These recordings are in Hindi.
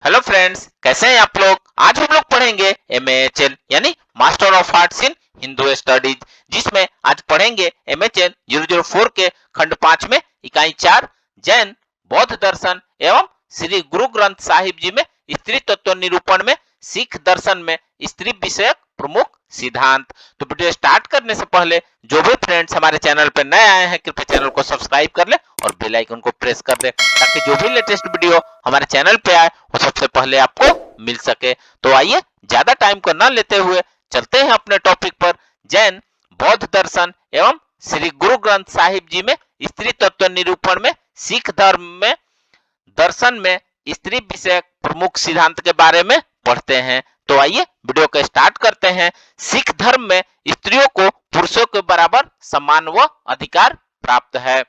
हेलो फ्रेंड्स, कैसे हैं आप लोग। आज हम लोग पढ़ेंगे MAHL यानी master of arts in Hindu studies, जिसमें आज पढ़ेंगे MHL 004 के खंड 5 में इकाई 4 जैन बौद्ध दर्शन एवं श्री गुरु ग्रंथ साहिब जी में स्त्री तत्व निरूपण में सिख दर्शन में स्त्री विषयक प्रमुख सिद्धांत। तो वीडियो स्टार्ट करने से पहले जो भी फ्रेंड्स हमारे चैनल पर नए आए हैं कृपया चैनल को सब्सक्राइब कर ले और बेल आइकन को प्रेस कर दे ताकि जो भी लेटेस्ट वीडियो हमारे चैनल पे आए वो सबसे पहले आपको मिल सके। तो आइए ज्यादा टाइम को न लेते हुए चलते हैं अपने टॉपिक पर। जैन बौद्ध दर्शन एवं श्री गुरु ग्रंथ साहिब जी में स्त्री तत्व निरूपण में सिख धर्म में दर्शन में स्त्री विषयक प्रमुख सिद्धांत के बारे में पढ़ते हैं। तो आइए वीडियो को स्टार्ट करते हैं। सिख धर्म में स्त्रियों को पुरुषों के बराबर सम्मान व अधिकार प्राप्त है।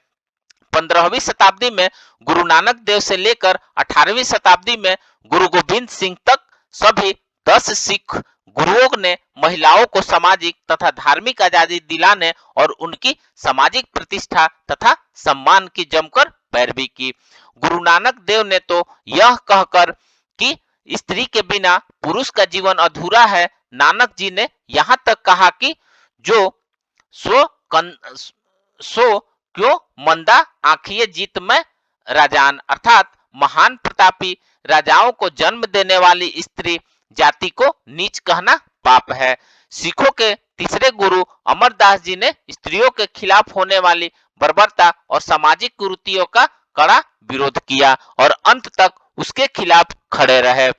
15वीं शताब्दी में गुरु नानक देव से लेकर 18वीं शताब्दी में गुरु गोविंद सिंह तक सभी 10 सिख गुरुओं ने महिलाओं को सामाजिक तथा धार्मिक आजादी दिलाने और उनकी सामाजिक प्रतिष्ठा तथा सम्मान की जमकर पैरवी की। गुरु नानक देव ने तो यह कहकर कि स्त्री के बिना पुरुष का जीवन अधूरा है, नानक जी ने यहाँ तक कहा कि जो सो क्यों मंदा आंखिए जीत में राजान, अर्थात महान प्रतापी राजाओं को जन्म देने वाली स्त्री जाति को नीच कहना पाप है। सिखों के तीसरे गुरु अमरदास जी ने स्त्रियों के खिलाफ होने वाली बर्बरता और सामाजिक कुरीतियों का कड़ा विरोध किया और अंत तक उसके खिलाफ खड़े रहे।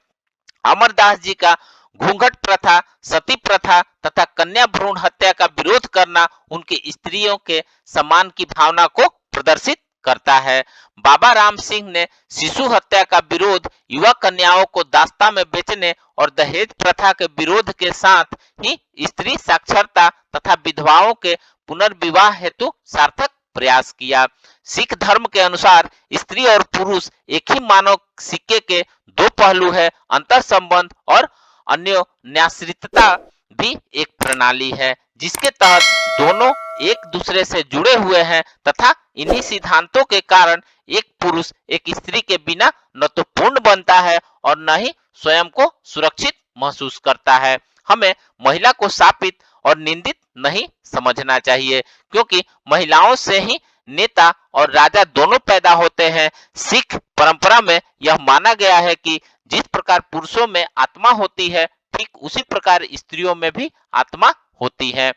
अमरदास जी का घूंघट प्रथा, सती प्रथा तथा कन्या भ्रूण हत्या का विरोध करना उनकी स्त्रियों के सम्मान की भावना को प्रदर्शित करता है। बाबा राम सिंह ने शिशु हत्या का विरोध, युवा कन्याओं को दास्ता में बेचने और दहेज प्रथा के विरोध के साथ ही स्त्री साक्षरता तथा विधवाओं के पुनर्विवाह हेतु सार्थक प्रयास किया। सिख धर्म के अनुसार स्त्री और पुरुष एक ही मानव सिक्के के दो पहलू है। अंतर संबंध और अन्योन्याश्रितता भी एक प्रणाली है जिसके तहत दोनों एक दूसरे से जुड़े हुए हैं तथा इन्हीं सिद्धांतों के कारण एक पुरुष एक स्त्री के बिना न तो पूर्ण बनता है और न ही स्वयं को सुरक्षित महसूस करता है। हमें महिला को शापित और निंदित नहीं समझना चाहिए क्योंकि महिलाओं से ही नेता और राजा दोनों पैदा होते हैं। सिख परंपरा में यह माना गया है कि जिस प्रकार पुरुषों में आत्मा होती है ठीक उसी प्रकार स्त्रियों में भी आत्मा होती है।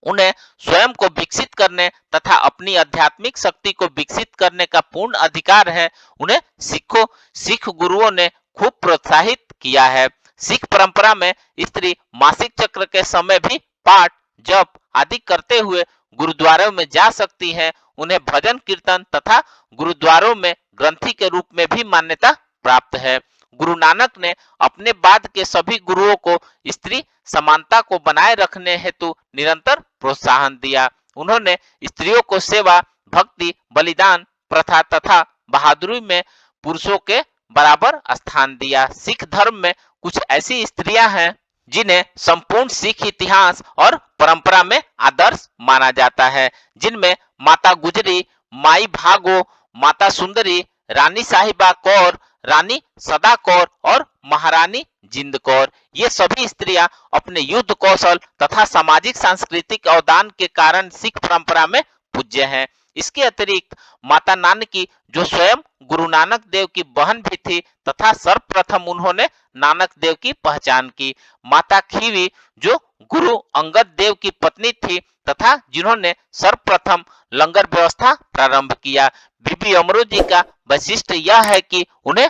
उन्हें स्वयं को विकसित करने तथा अपनी आध्यात्मिक शक्ति को विकसित करने का पूर्ण अधिकार है। उन्हें सिख गुरुओं ने खूब प्रोत्साहित किया है। सिख परंपरा में स्त्री मासिक चक्र के समय भी पाठ जप आदि करते हुए गुरुद्वारों में जा सकती हैं। उन्हें भजन कीर्तन तथा गुरुद्वारों में ग्रंथी के रूप में भी मान्यता प्राप्त है। गुरु नानक ने अपने बाद के सभी गुरुओं को स्त्री समानता को बनाए रखने हेतु निरंतर प्रोत्साहन दिया। उन्होंने स्त्रियों को सेवा, भक्ति, बलिदान, प्रथा तथा बहादुरी में पुरुषों के बराबर स्थान दिया। सिख धर्म में कुछ ऐसी स्त्रियां हैं जिन्हें संपूर्ण सिख इतिहास और परंपरा में आदर्श माना जाता है, जिनमें माता गुजरी, माई भागो, माता सुंदरी, रानी साहिबा कौर, रानी सदा कौर और महारानी जिंद कौर। ये सभी स्त्रियां अपने युद्ध कौशल तथा सामाजिक सांस्कृतिक अवदान के कारण सिख परंपरा में पूज्य हैं। इसके अतिरिक्त माता नानकी जो स्वयं गुरु नानक देव की बहन भी थी तथा सर्वप्रथम उन्होंने नानक देव की पहचान की। माता खीवी जो गुरु अंगद देव की पत्नी थी तथा जिन्होंने सर्वप्रथम लंगर व्यवस्था प्रारंभ किया। बीबी अमरू जी का वैशिष्ट यह है कि उन्हें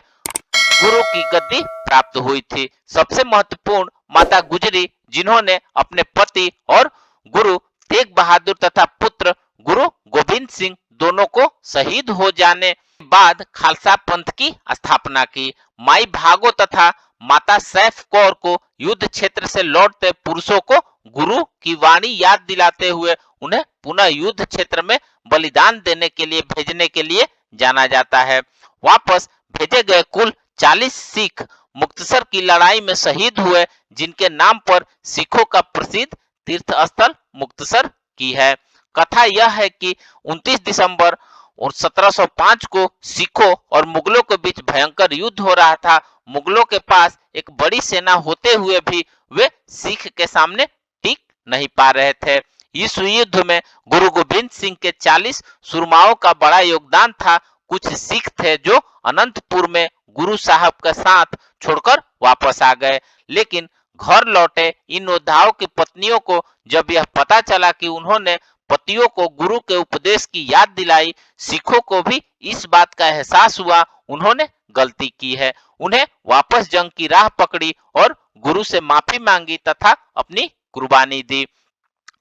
गुरु की गद्दी प्राप्त हुई थी। सबसे महत्वपूर्ण माता गुजरी जिन्होंने अपने पति और गुरु तेग बहादुर तथा पुत्र गुरु गोविंद सिंह दोनों को शहीद हो जाने के बाद खालसा पंथ की स्थापना की। माई भागो तथा माता सैफ कौर को युद्ध क्षेत्र से लौटते पुरुषों को गुरु की वाणी याद दिलाते हुए उन्हें पुनः युद्ध क्षेत्र में बलिदान देने के लिए भेजने के लिए जाना जाता है। वापस भेजे गए कुल 40 सिख मुक्तसर की लड़ाई में शहीद हुए, जिनके नाम पर सिखों का प्रसिद्ध तीर्थ स्थल मुक्तसर की है। कथा यह है कि 29 दिसंबर और 1705 को सिखों और मुगलों के बीच भयंकर युद्ध हो रहा था। मुगलों के पास एक बड़ी सेना होते हुए भी वे सिख के सामने टिक नहीं पा रहे थे। इस युद्ध में गुरु गोविंद सिंह के 40 सुरमाओं का बड़ा योगदान था। कुछ सिख थे जो अनंतपुर में गुरु साहब का साथ छोड़कर वापस आ गए, लेकिन घर लौटे इन योद्धाओं की पत्नियों को जब यह पता चला कि उन्होंने पतियों को गुरु के उपदेश की याद दिलाई, सिखों को भी इस बात का एहसास हुआ उन्होंने गलती की है। उन्हें वापस जंग की राह पकड़ी और गुरु से माफी मांगी तथा अपनी कुर्बानी दी।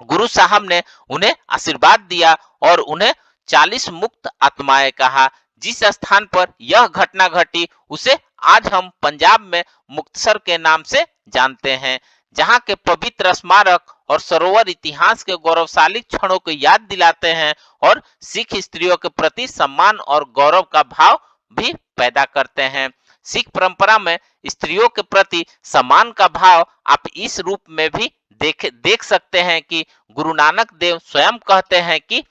गुरु साहब ने उन्हें आशीर्वाद दिया और उन्हें 40 मुक्त आत्माएं कहा। जिस स्थान पर यह घटना घटी उसे आज हम पंजाब में मुक्तसर के नाम से जानते हैं, जहां के पवित्र स्मारक और सरोवर इतिहास के गौरवशाली क्षणों को याद दिलाते हैं और सिख स्त्रियों के प्रति सम्मान और गौरव का भाव भी पैदा करते हैं। सिख परंपरा में स्त्रियों के प्रति सम्मान का भाव आप इस रूप में भी देख सकते हैं कि गुरु नानक देव स्वयं कहते हैं कि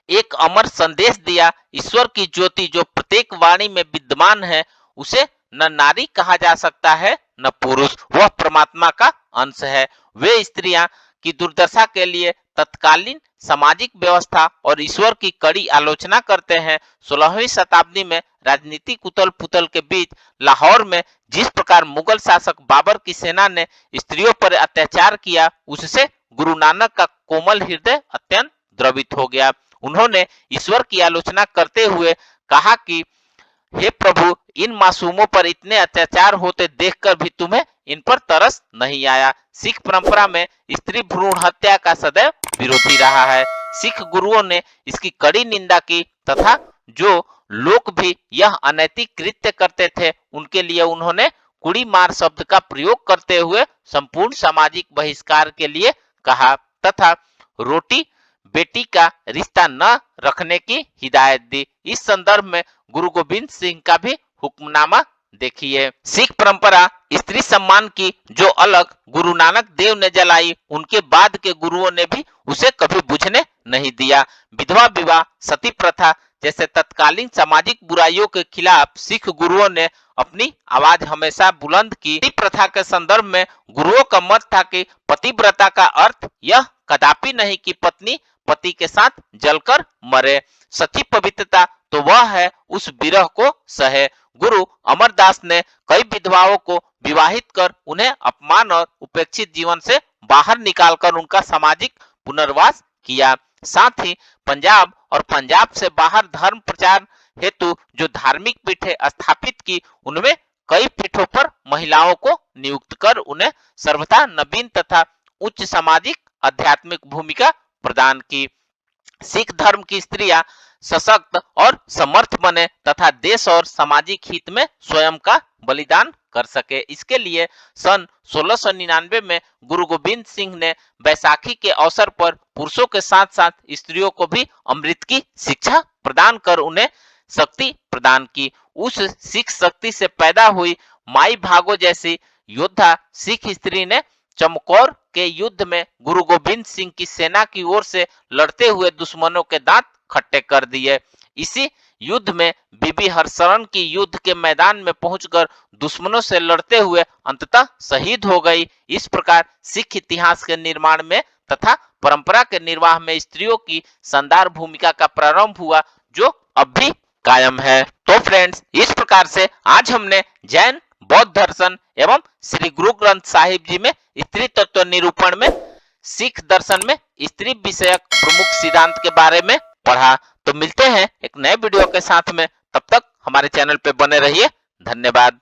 एक अमर संदेश दिया, ईश्वर की ज्योति जो प्रत्येक वाणी में विद्यमान है उसे न नारी कहा जा सकता है न पुरुष, वह परमात्मा का अंश है। वे स्त्रियां की दुर्दशा के लिए तत्कालीन सामाजिक व्यवस्था और ईश्वर की कड़ी आलोचना करते हैं। 16वीं शताब्दी में राजनीतिक उथल पुथल के बीच लाहौर में जिस प्रकार मुगल शासक बाबर की सेना ने स्त्रियों पर अत्याचार किया, उससे गुरु नानक का कोमल हृदय अत्यंत द्रवित हो गया। उन्होंने ईश्वर की आलोचना करते हुए कहा कि हे प्रभु, इन मासूमों पर इतने अत्याचार होते देखकर भी तुम्हें इन पर तरस नहीं आया। सिख परंपरा में स्त्री भ्रूण हत्या का सदैव विरोधी रहा है। सिख गुरुओं ने इसकी कड़ी निंदा की तथा जो लोग भी यह अनैतिक कृत्य करते थे उनके लिए उन्होंने कुड़ी मार शब्द का प्रयोग करते हुए संपूर्ण सामाजिक बहिष्कार के लिए कहा तथा रोटी बेटी का रिश्ता न रखने की हिदायत दी। इस संदर्भ में गुरु गोविंद सिंह का भी हुक्मनामा देखिए। सिख परंपरा स्त्री सम्मान की जो अलग गुरु नानक देव ने जलाई, उनके बाद के गुरुओं ने भी उसे कभी बुझने नहीं दिया। विधवा विवाह, सती प्रथा जैसे तत्कालीन सामाजिक बुराइयों के खिलाफ सिख गुरुओं ने अपनी आवाज हमेशा बुलंद की। सती प्रथा के संदर्भ में गुरुओं का मत था कि पतिव्रता का अर्थ यह कदापि नहीं कि पत्नी पति के साथ जलकर मरे। सच्ची पवित्रता तो वह है उस विरह को सहे। गुरु अमरदास ने कई विधवाओं को विवाहित कर उन्हें अपमान और उपेक्षित जीवन से बाहर निकालकर उनका सामाजिक पुनर्वास किया। साथ ही पंजाब और पंजाब से बाहर धर्म प्रचार हेतु जो धार्मिक पीठें स्थापित की, उनमें कई पीठों पर महिलाओं को नियुक्त कर उन्हें सर्वथा नवीन तथा उच्च सामाजिक आध्यात्मिक भूमिका प्रदान की। सिख धर्म की स्त्रियां सशक्त और समर्थ बने तथा देश और सामाजिक हित में स्वयं का बलिदान कर सके। इसके लिए सन 1699 में गुरु गोविंद सिंह ने बैसाखी के अवसर पर पुरुषों के साथ साथ स्त्रियों को भी अमृत की शिक्षा प्रदान कर उन्हें शक्ति प्रदान की। उस सिख शक्ति से पैदा हुई माई भागो जैसी योद्धा सिख स्त्री ने चमकौर के युद्ध में गुरु गोविंद सिंह की सेना की ओर से लड़ते हुए दुश्मनों के दांत खट्टे कर दिए। इसी युद्ध में बीबी हरशरण की युद्ध के मैदान में पहुंचकर दुश्मनों से लड़ते हुए अंततः शहीद हो गई। इस प्रकार सिख इतिहास के निर्माण में तथा परंपरा के निर्वाह में स्त्रियों की शानदार भूमिका का प्रारंभ हुआ, जो अब भी कायम है। तो फ्रेंड्स, इस प्रकार से आज हमने जैन, बौद्ध दर्शन एवं श्री गुरु ग्रंथ साहिब जी में स्त्री तत्व निरूपण में सिख दर्शन में स्त्री विषयक प्रमुख सिद्धांत के बारे में पढ़ा। तो मिलते हैं एक नए वीडियो के साथ में, तब तक हमारे चैनल पे बने रहिए। धन्यवाद।